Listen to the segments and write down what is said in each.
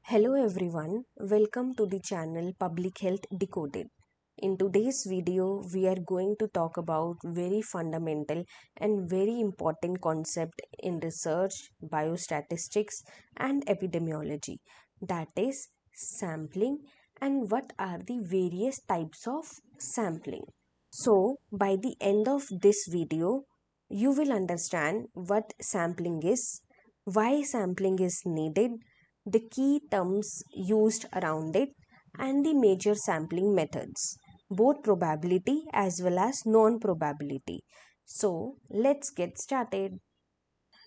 Hello everyone, welcome to the channel Public Health Decoded. In today's video, we are going to talk about very fundamental and very important concept in research, biostatistics and epidemiology, that is sampling and what are the various types of sampling. So, by the end of this video, you will understand what sampling is, why sampling is needed, the key terms used around it, and the major sampling methods, both probability as well as non-probability. So, let's get started.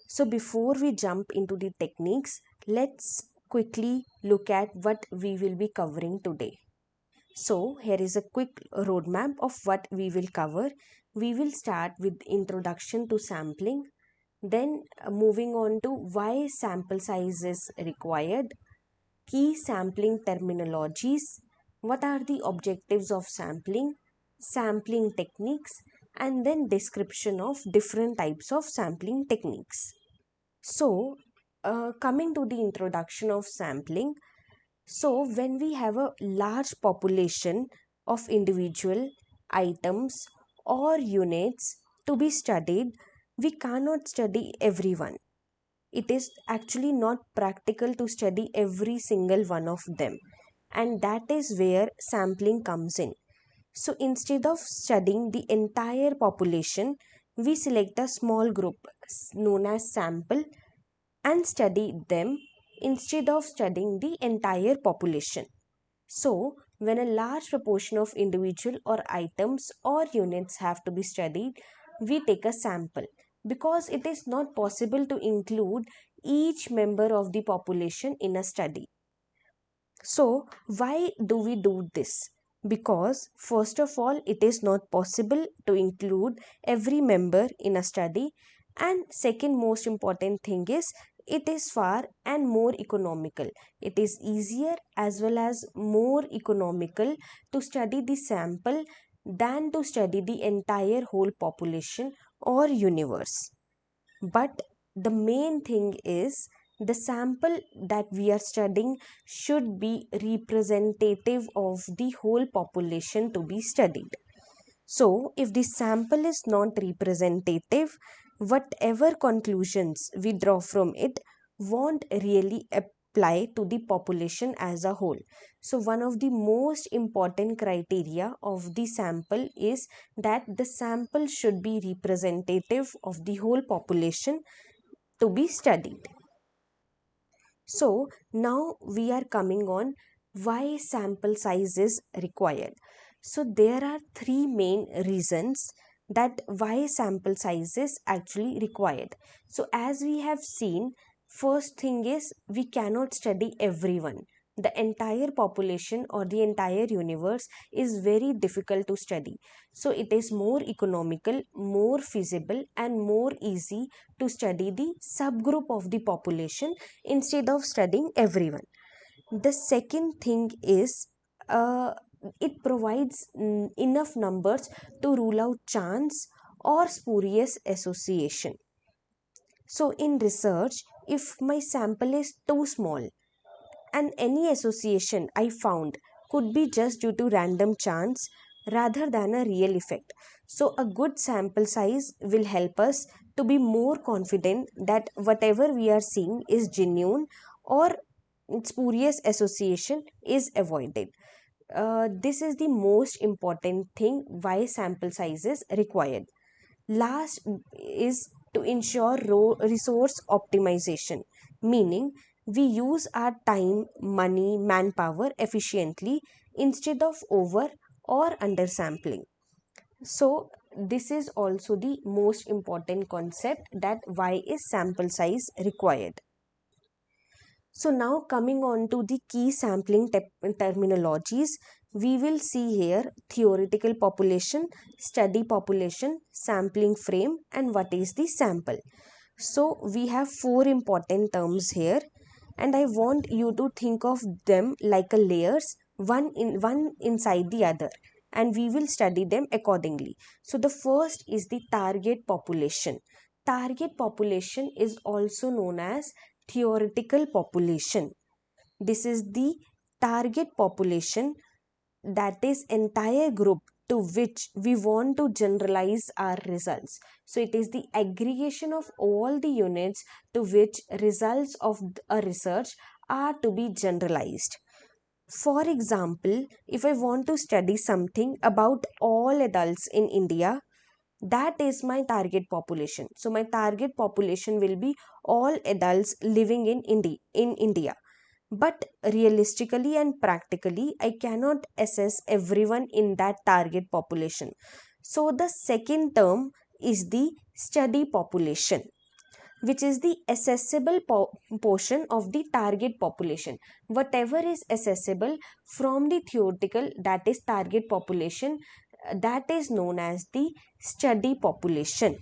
So, before we jump into the techniques, let's quickly look at what we will be covering today. So here is a quick roadmap of what we will cover. We will start with introduction to sampling, then moving on to why sample size is required, key sampling terminologies, what are the objectives of sampling techniques, and then description of different types of sampling techniques. So coming to the introduction of sampling, so, when we have a large population of individual items or units to be studied, we cannot study everyone. It is actually not practical to study every single one of them, and that is where sampling comes in. So, instead of studying the entire population, we select a small group known as sample and study them instead of studying the entire population. So, when a large proportion of individual or items or units have to be studied, we take a sample because it is not possible to include each member of the population in a study. So, why do we do this? Because, first of all, it is not possible to include every member in a study, and second most important thing is it is far and more economical. It is easier as well as more economical to study the sample than to study the entire whole population or universe. But the main thing is the sample that we are studying should be representative of the whole population to be studied. So, if the sample is not representative, whatever conclusions we draw from it won't really apply to the population as a whole. So, one of the most important criteria of the sample is that the sample should be representative of the whole population to be studied. So, now we are coming on why sample size is required. So there are three main reasons that why sample size is actually required. So as we have seen, first thing is we cannot study everyone. The entire population or the entire universe is very difficult to study. So it is more economical, more feasible and more easy to study the subgroup of the population instead of studying everyone. The second thing is it provides enough numbers to rule out chance or spurious association. So, in research, if my sample is too small and any association I found could be just due to random chance rather than a real effect. So, a good sample size will help us to be more confident that whatever we are seeing is genuine or spurious association is avoided. This is the most important thing why sample size is required. Last is to ensure resource optimization, meaning we use our time, money, manpower efficiently instead of over or undersampling. So this is also the most important concept that why is sample size required. So now coming on to the key sampling terminologies, we will see here theoretical population, study population, sampling frame and what is the sample. So we have four important terms here and I want you to think of them like a layers, one inside the other, and we will study them accordingly. So the first is the target population. Target population is also known as theoretical population. This is the target population, that is entire group to which we want to generalize our results. So it is the aggregation of all the units to which results of a research are to be generalized. For example, if I want to study something about all adults in India, that is my target population. So my target population will be all adults living in India. But realistically and practically, I cannot assess everyone in that target population. So the second term is the study population, which is the accessible portion of the target population. Whatever is accessible from the theoretical, that is target population, that is known as the study population.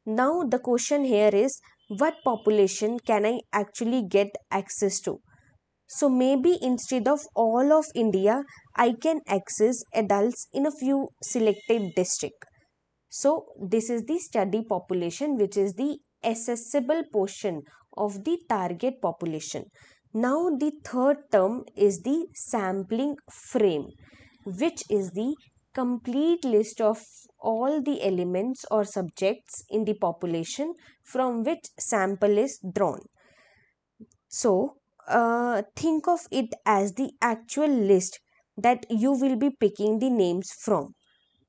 Now the question here is, what population can I actually get access to? So maybe instead of all of India, I can access adults in a few selected districts. So this is the study population, which is the accessible portion of the target population. Now the third term is the sampling frame, which is the complete list of all the elements or subjects in the population from which sample is drawn. So think of it as the actual list that you will be picking the names from.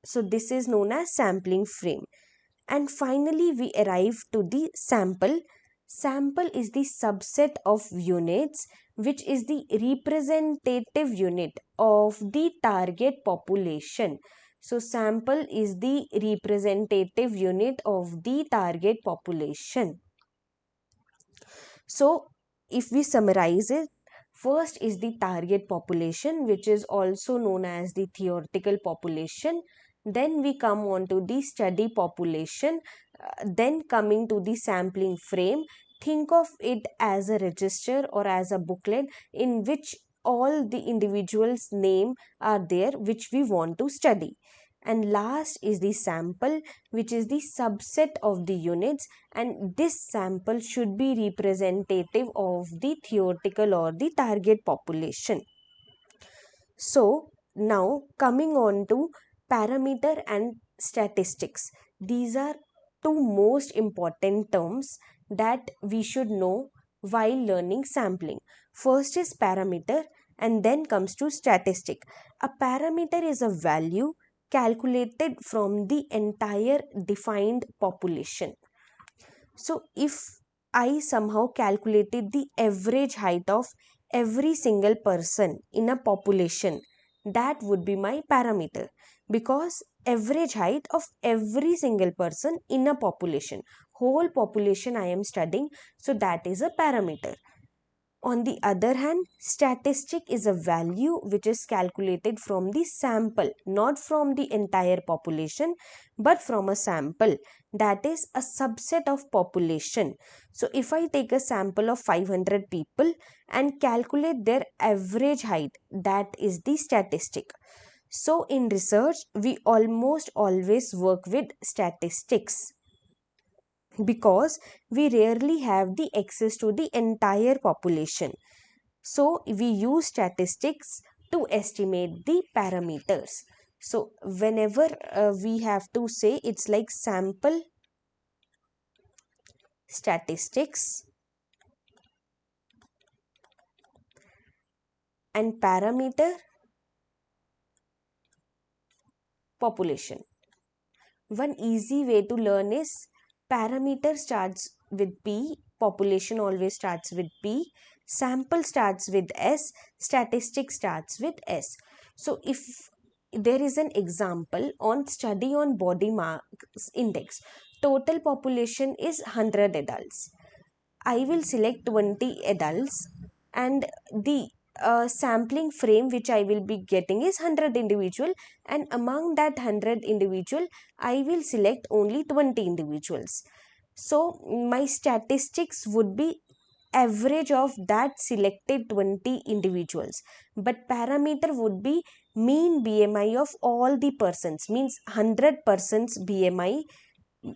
So this is known as sampling frame. And finally we arrive to the sample. Sample is the subset of units which is the representative unit of the target population. So sample is the representative unit of the target population. So if we summarize it, first is the target population, which is also known as the theoretical population. Then we come on to the study population. Then coming to the sampling frame, think of it as a register or as a booklet in which all the individuals' name are there which we want to study. And last is the sample, which is the subset of the units, and this sample should be representative of the theoretical or the target population. So now coming on to parameter and statistics. These are two most important terms that we should know while learning sampling. First is parameter and then comes to statistic. A parameter is a value calculated from the entire defined population. So if I somehow calculated the average height of every single person in a population, that would be my parameter, because average height of every single person in a population, whole population I am studying, so that is a parameter. On the other hand, statistic is a value which is calculated from the sample, not from the entire population, but from a sample, that is a subset of population. So if I take a sample of 500 people and calculate their average height, that is the statistic. So in research, we almost always work with statistics, because we rarely have the access to the entire population. So we use statistics to estimate the parameters. So whenever we have to say, it's like sample, statistics, and parameter, population. One easy way to learn is parameter starts with P, population always starts with P, sample starts with S, statistic starts with S. So if there is an example on study on body mass index, total population is 100 adults. I will select 20 adults, and the sampling frame which I will be getting is 100 individual, and among that 100 individual I will select only 20 individuals. So my statistics would be average of that selected 20 individuals, but parameter would be mean BMI of all the persons, means 100 persons BMI,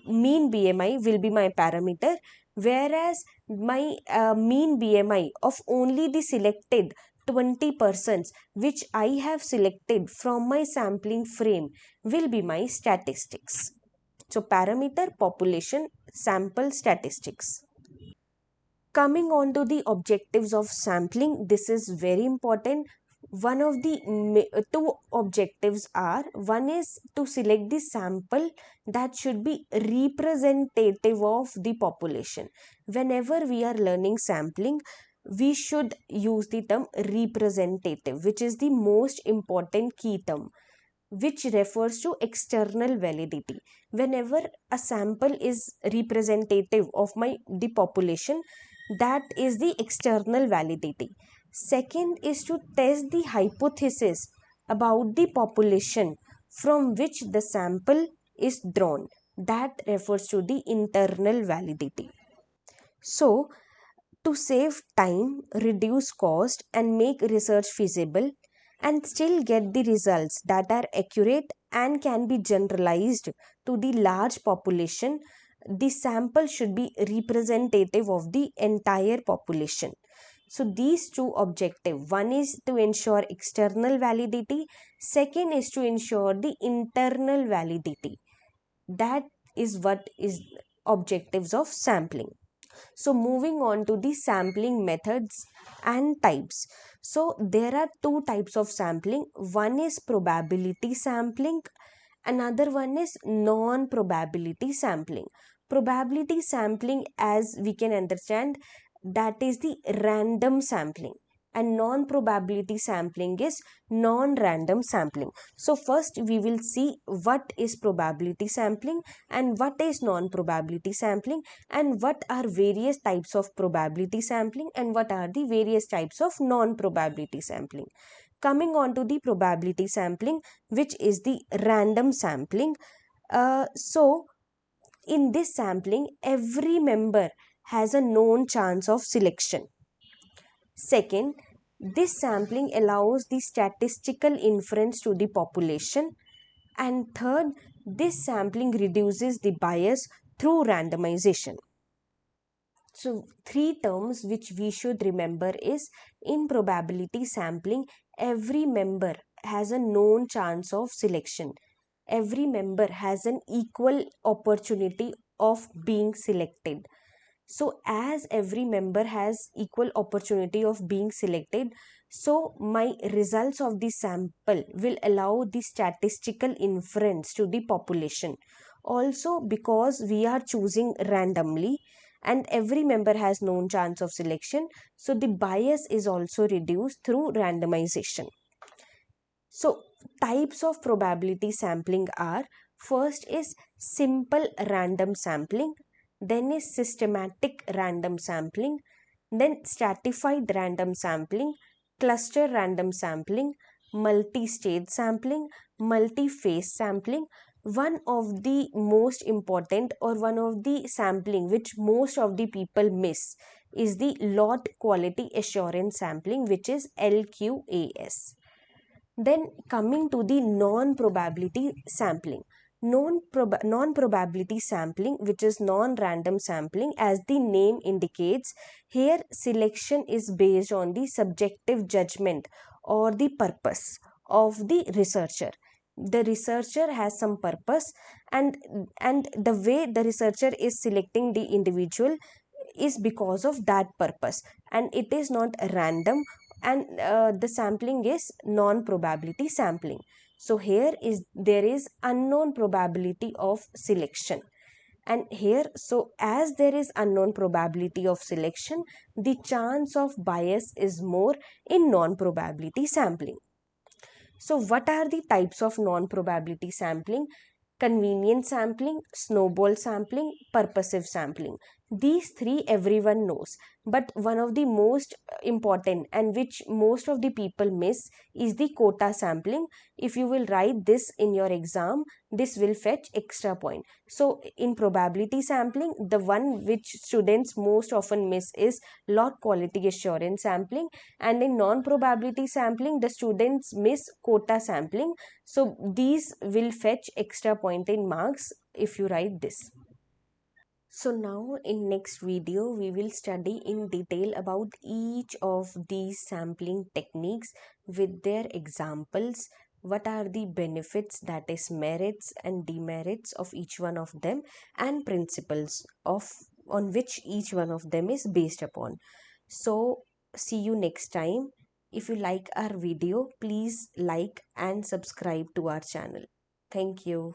mean BMI will be my parameter, whereas my mean BMI of only the selected 20 persons which I have selected from my sampling frame will be my statistics. So parameter, population, sample, statistics. Coming on to the objectives of sampling, this is very important. One of the two objectives are, one is to select the sample that should be representative of the population. Whenever we are learning sampling, we should use the term representative, which is the most important key term, which refers to external validity. Whenever a sample is representative of the population, that is the external validity. Second is to test the hypothesis about the population from which the sample is drawn. That refers to the internal validity. So, to save time, reduce cost, and make research feasible, and still get the results that are accurate and can be generalized to the large population, the sample should be representative of the entire population. So these two objectives, one is to ensure external validity, second is to ensure the internal validity. That is what is objectives of sampling. So moving on to the sampling methods and types. So there are two types of sampling. One is probability sampling, another one is non-probability sampling. Probability sampling, as we can understand, that is the random sampling, and non-probability sampling is non-random sampling. So first we will see what is probability sampling and what is non-probability sampling, and what are various types of probability sampling and what are the various types of non-probability sampling. Coming on to the probability sampling, which is the random sampling. So in this sampling, every member has a known chance of selection. Second, this sampling allows the statistical inference to the population. And third, this sampling reduces the bias through randomization. So three terms which we should remember is, in probability sampling, every member has a known chance of selection. Every member has an equal opportunity of being selected. So as every member has equal opportunity of being selected, so my results of the sample will allow the statistical inference to the population. Also, because we are choosing randomly and every member has known chance of selection, so the bias is also reduced through randomization. So types of probability sampling are, first is simple random sampling, then is systematic random sampling, then stratified random sampling, cluster random sampling, multi-stage sampling, multi-phase sampling. One of the most important, or one of the sampling which most of the people miss, is the lot quality assurance sampling, which is LQAS. Then coming to the non-probability sampling. Non-probability sampling, which is non-random sampling, as the name indicates, here selection is based on the subjective judgment or the purpose of the researcher. The researcher has some purpose, and the way the researcher is selecting the individual is because of that purpose, and it is not random, and the sampling is non-probability sampling. So here is there is unknown probability of selection, and here, so as there is unknown probability of selection, the chance of bias is more in non-probability sampling. So what are the types of non-probability sampling? Convenience sampling, snowball sampling, purposive sampling. These three everyone knows, but one of the most important and which most of the people miss is the quota sampling. If you will write this in your exam, this will fetch extra point. So in probability sampling, the one which students most often miss is lot quality assurance sampling, and in non-probability sampling, the students miss quota sampling. So these will fetch extra point in marks if you write this. So now in next video we will study in detail about each of these sampling techniques with their examples, what are the benefits, that is merits and demerits of each one of them, and principles of on which each one of them is based upon. So see you next time. If you like our video, please like and subscribe to our channel. Thank you.